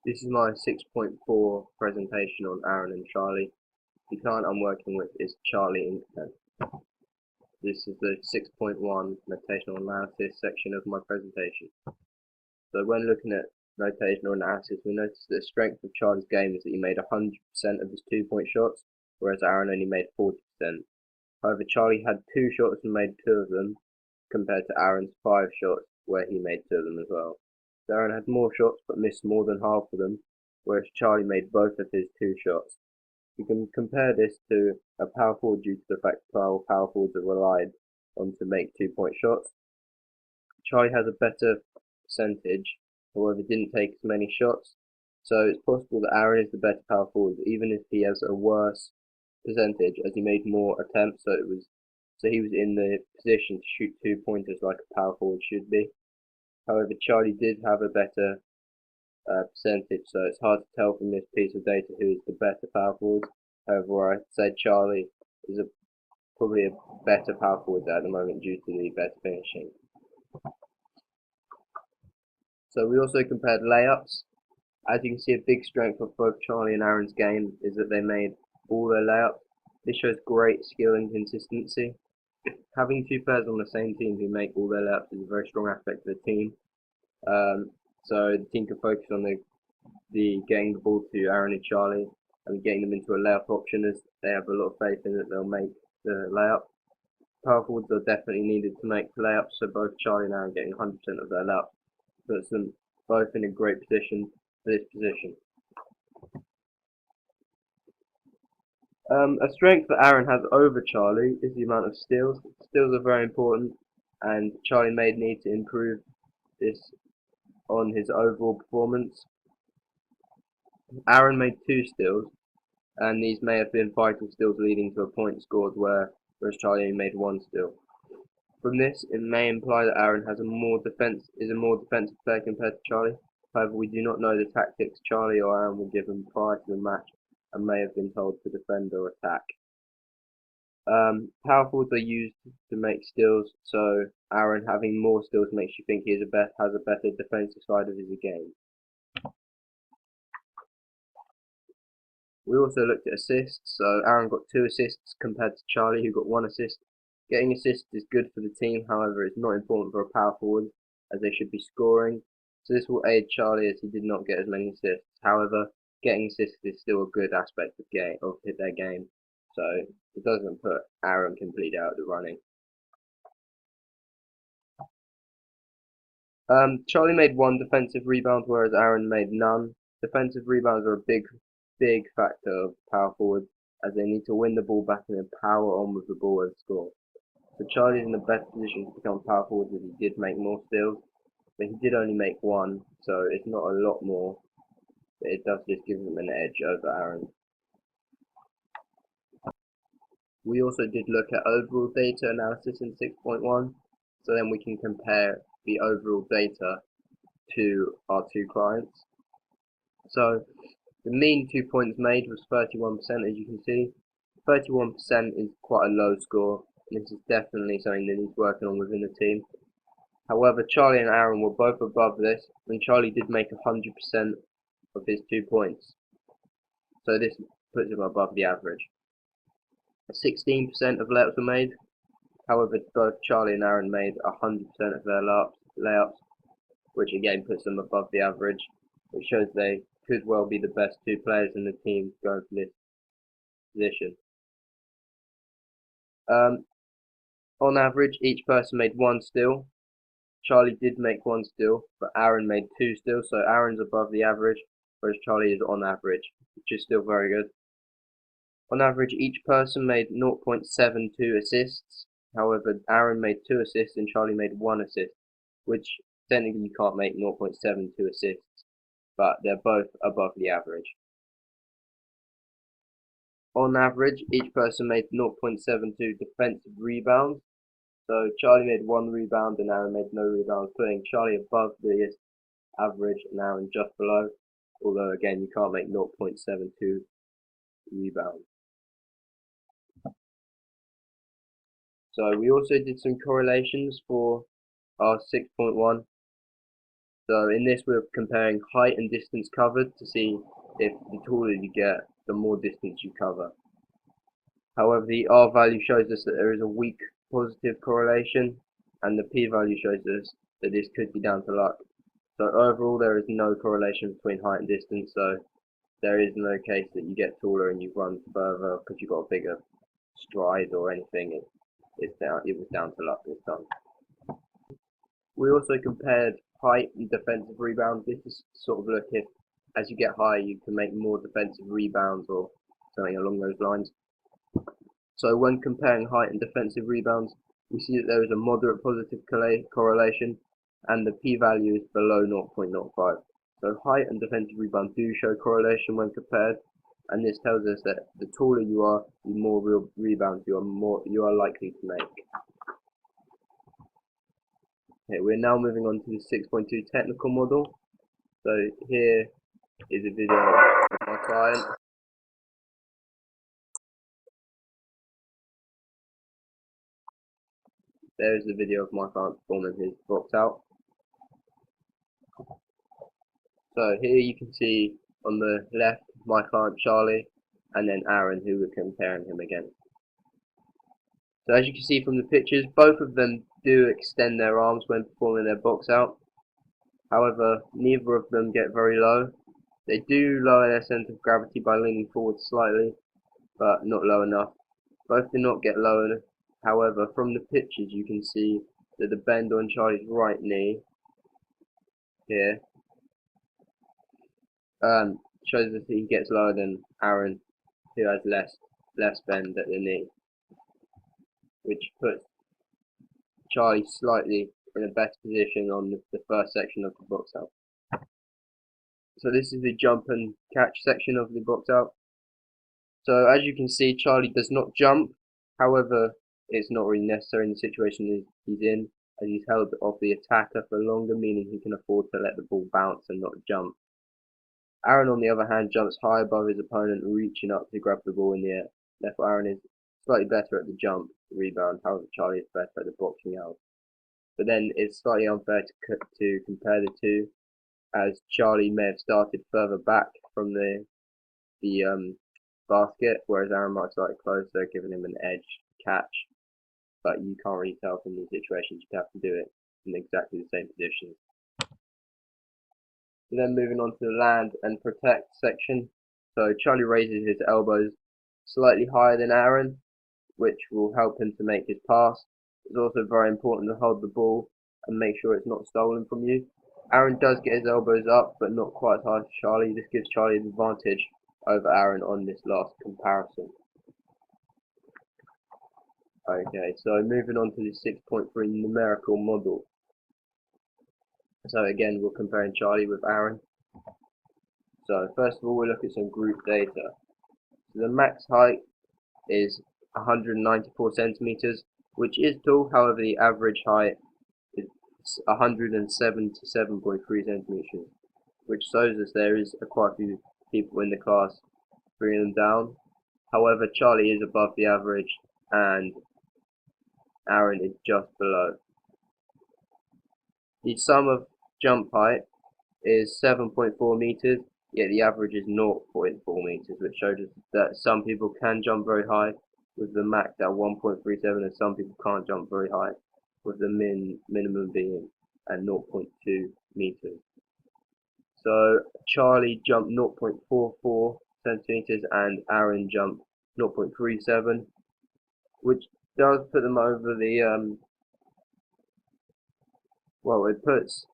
This is my 6.4 presentation on Aaron and Charlie. The client I'm working with is Charlie Inkpen. This is the 6.1 notational analysis section of my presentation. So when looking at notational analysis, we notice that the strength of Charlie's game is that he made 100% of his 2-point shots, whereas Aaron only made 40%. However, Charlie had 2 shots and made 2 of them, compared to Aaron's 5 shots, where he made 2 of them as well. So Aaron had more shots but missed more than half of them, whereas Charlie made both of his 2 shots. You can compare this to a power forward due to the fact that power forwards are relied on to make 2-point shots. Charlie has a better percentage, however didn't take as many shots, so it's possible that Aaron is the better power forward, even if he has a worse percentage as he made more attempts, so he was in the position to shoot 2-pointers like a power forward should be. However, Charlie did have a better percentage, so it's hard to tell from this piece of data who is the better power forward. However, I'd say Charlie is probably a better power forward at the moment due to the better finishing. So we also compared layups. As you can see, a big strength of both Charlie and Aaron's game is that they made all their layups. This shows great skill and consistency. Having 2 players on the same team who make all their layups is a very strong aspect of the team. So the team can focus on the getting the ball to Aaron and Charlie and getting them into a layup option, as they have a lot of faith in that they'll make the layup. Power forwards are definitely needed to make layups, so both Charlie and Aaron getting 100% of their layups puts them both in a great position for this position. A strength that Aaron has over Charlie is the amount of steals. Steals are very important, and Charlie may need to improve this on his overall performance. Aaron made 2 steals, and these may have been vital steals leading to a point scored, whereas Charlie only made 1 steal. From this, it may imply that Aaron is a more defensive player compared to Charlie. However, we do not know the tactics Charlie or Aaron will give him prior to the match, and may have been told to defend or attack. Power forwards are used to make steals, so Aaron having more steals makes you think he has a better defensive side of his game. We also looked at assists, so Aaron got 2 assists compared to Charlie, who got 1 assist. Getting assists is good for the team, however it's not important for a power forward, as they should be scoring, so this will aid Charlie as he did not get as many assists. However, getting assists is still a good aspect of their game, so it doesn't put Aaron completely out of the running. Charlie made 1 defensive rebound, whereas Aaron made none. Defensive rebounds are a big factor of power forwards, as they need to win the ball back and then power on with the ball and score. So Charlie's in the best position to become power forward, as he did make more steals, but he did only make 1, so it's not a lot more, but it does just give him an edge over Aaron. We also did look at overall data analysis in 6.1, so then we can compare the overall data to our 2 clients. So the mean 2 points made was 31%, as you can see. 31% is quite a low score, and this is definitely something that needs working on within the team. However, Charlie and Aaron were both above this, and Charlie did make 100% of his 2 points, so this puts him above the average. 16% of layups were made, however both Charlie and Aaron made 100% of their layups, which again puts them above the average, which shows they could well be the best 2 players in the team going for this position. On average, each person made 1 steal. Charlie did make 1 steal, but Aaron made 2 steals, so Aaron's above the average, whereas Charlie is on average, which is still very good. On average, each person made 0.72 assists. However, Aaron made 2 assists and Charlie made 1 assist, which technically you can't make 0.72 assists, but they're both above the average. On average, each person made 0.72 defensive rebounds. So Charlie made 1 rebound and Aaron made no rebounds, putting Charlie above the average and Aaron just below. Although again, you can't make 0.72 rebounds. So we also did some correlations for our 6.1. So in this we're comparing height and distance covered to see if the taller you get, the more distance you cover. However, the R value shows us that there is a weak positive correlation, and the P value shows us that this could be down to luck. So overall there is no correlation between height and distance, so there is no case that you get taller and you run further because you've got a bigger stride or anything. It was down to luck this time. We also compared height and defensive rebounds. This is sort of look if as you get higher you can make more defensive rebounds or something along those lines. So when comparing height and defensive rebounds, we see that there is a moderate positive correlation and the p-value is below 0.05. So height and defensive rebound do show correlation when compared, and this tells us that the taller you are, the more real rebounds you are likely to make. Okay, we're now moving on to the 6.2 technical model. So here is a video of my client. There is the video of my client performing his box out. So here you can see on the left my client Charlie, and then Aaron, who we're comparing him against. So as you can see from the pictures, both of them do extend their arms when performing their box out. However, neither of them get very low. They do lower their centre of gravity by leaning forward slightly, but not low enough. Both do not get lower. However, from the pictures you can see that the bend on Charlie's right knee here shows that he gets lower than Aaron, who has less bend at the knee, which puts Charlie slightly in a better position on the first section of the box out. So this is the jump and catch section of the box out. So as you can see, Charlie does not jump. However, it's not really necessary in the situation he's in, as he's held off the attacker for longer, meaning he can afford to let the ball bounce and not jump. Aaron, on the other hand, jumps high above his opponent, reaching up to grab the ball in the air. Therefore, Aaron is slightly better at the jump, rebound. However, Charlie is better at the boxing out. But then it's slightly unfair to compare the two, as Charlie may have started further back from the basket, whereas Aaron might start closer, giving him an edge catch. But you can't really tell from these situations. You have to do it in exactly the same positions. Then moving on to the land and protect section. So Charlie raises his elbows slightly higher than Aaron, which will help him to make his pass. It's also very important to hold the ball and make sure it's not stolen from you. Aaron does get his elbows up, but not quite as high as Charlie. This gives Charlie an advantage over Aaron on this last comparison. Okay, so moving on to the 6.3 numerical model. So again, we're comparing Charlie with Aaron. So first of all, we'll look at some group data. So the max height is 194 centimeters, which is tall. However, the average height is 177.3 centimeters, which shows us there is quite a few people in the class bringing them down. However, Charlie is above the average and Aaron is just below. The sum of jump height is 7.4 meters, yet the average is 0.4 meters, which shows us that some people can jump very high with the max at 1.37, and some people can't jump very high with the minimum being at 0.2 meters. So Charlie jumped 0.44 centimeters and Aaron jumped 0.37, which does put them over the well, it puts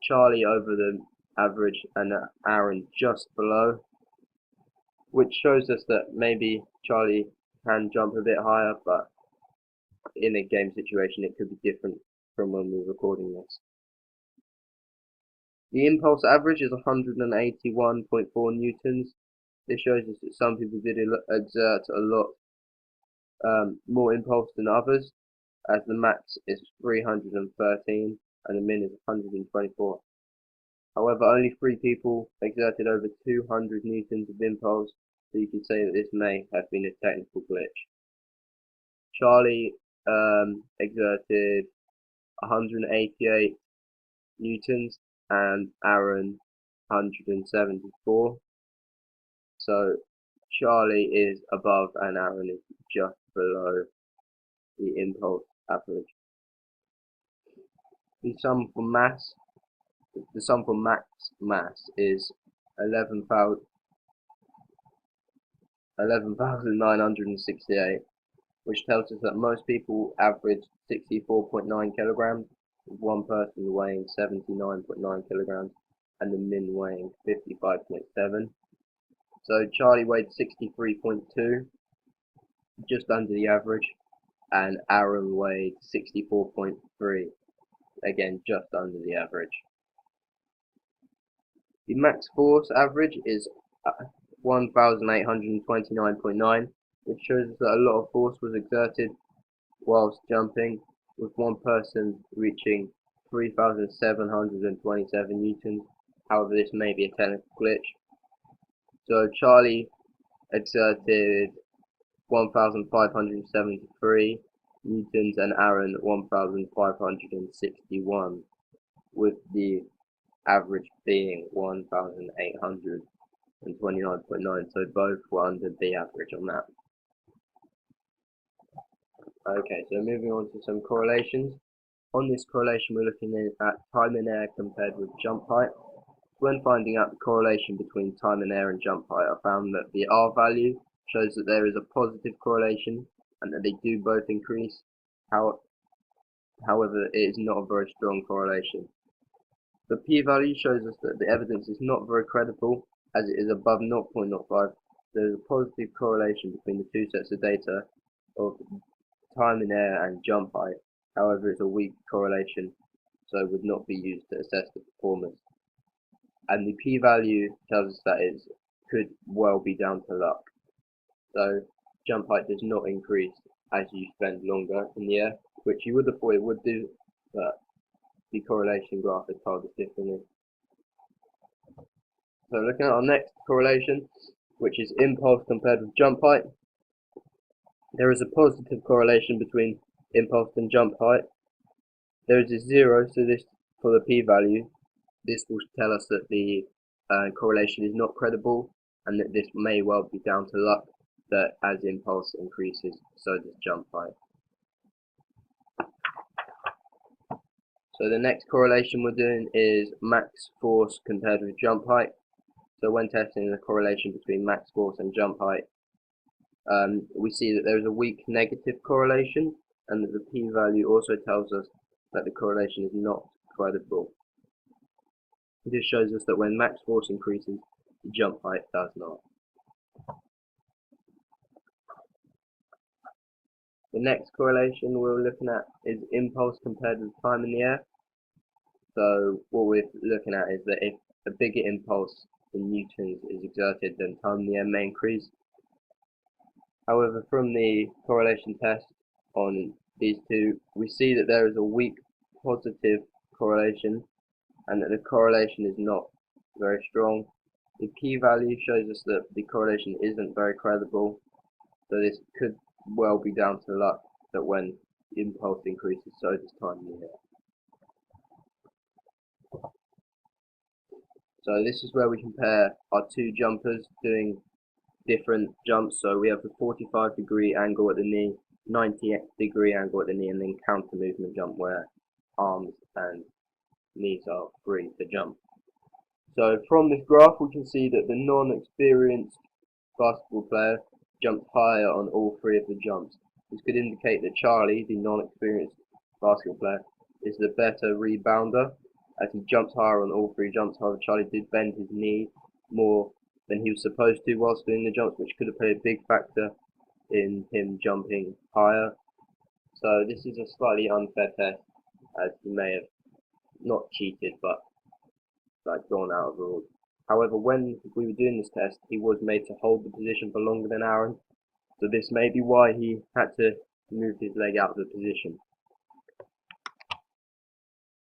Charlie over the average and Aaron just below, which shows us that maybe Charlie can jump a bit higher, but in a game situation it could be different from when we're recording this. The impulse average is 181.4 newtons. This shows us that some people did exert a lot more impulse than others, as the max is 313 and the min is 124. However, only 3 people exerted over 200 newtons of impulse, so you can say that this may have been a technical glitch. Charlie exerted 188 newtons and Aaron 174. So Charlie is above and Aaron is just below the impulse average. The sum for max mass is 11,968, which tells us that most people average 64.9 kilograms, with one person weighing 79.9 kilograms and the min weighing 55.7. So Charlie weighed 63.2, just under the average, and Aaron weighed 64.3, again just under the average. The max force average is 1,829.9, which shows us that a lot of force was exerted whilst jumping, with one person reaching 3,727 newtons. However, this may be a technical glitch. So Charlie exerted 1,573 newtons and Aaron 1,561, with the average being 1,829.9, so both were under the average on that. Okay, so moving on to some correlations. On this correlation, we're looking at time in air compared with jump height. When finding out the correlation between time in air and jump height, I found that the R value shows that there is a positive correlation and that they do both increase. However, it is not a very strong correlation. The p-value shows us that the evidence is not very credible, as it is above 0.05. There is a positive correlation between the two sets of data of time in air and jump height. However, it's a weak correlation, so would not be used to assess the performance. And the p-value tells us that it could well be down to luck. So jump height does not increase as you spend longer in the air, which you would have thought it would do, but the correlation graph has told us differently. So looking at our next correlation, which is impulse compared with jump height, there is a positive correlation between impulse and jump height. There is a 0, so this for the p-value. This will tell us that the correlation is not credible and that this may well be down to luck, that as impulse increases, so does jump height. So the next correlation we're doing is max force compared with jump height. So when testing the correlation between max force and jump height, we see that there is a weak negative correlation and that the p-value also tells us that the correlation is not credible. This shows us that when max force increases, the jump height does not. The next correlation we're looking at is impulse compared with time in the air. So what we're looking at is that if a bigger impulse in newtons is exerted, then time in the air may increase. However, from the correlation test on these two, we see that there is a weak positive correlation and that the correlation is not very strong. The p-value shows us that the correlation isn't very credible, so this could well be down to luck, that when the impulse increases, so does time in the air. So this is where we compare our two jumpers doing different jumps. So we have the 45-degree angle at the knee, 90-degree angle at the knee, and then counter movement jump where arms and knees are free to jump. So from this graph we can see that the non-experienced basketball player jumped higher on all three of the jumps. This could indicate that Charlie, the non-experienced basketball player, is the better rebounder, as he jumps higher on all three jumps. However, Charlie did bend his knee more than he was supposed to whilst doing the jumps, which could have played a big factor in him jumping higher. So this is a slightly unfair test, as he may have not cheated but gone out of the rules. However, when we were doing this test, he was made to hold the position for longer than Aaron, so this may be why he had to move his leg out of the position.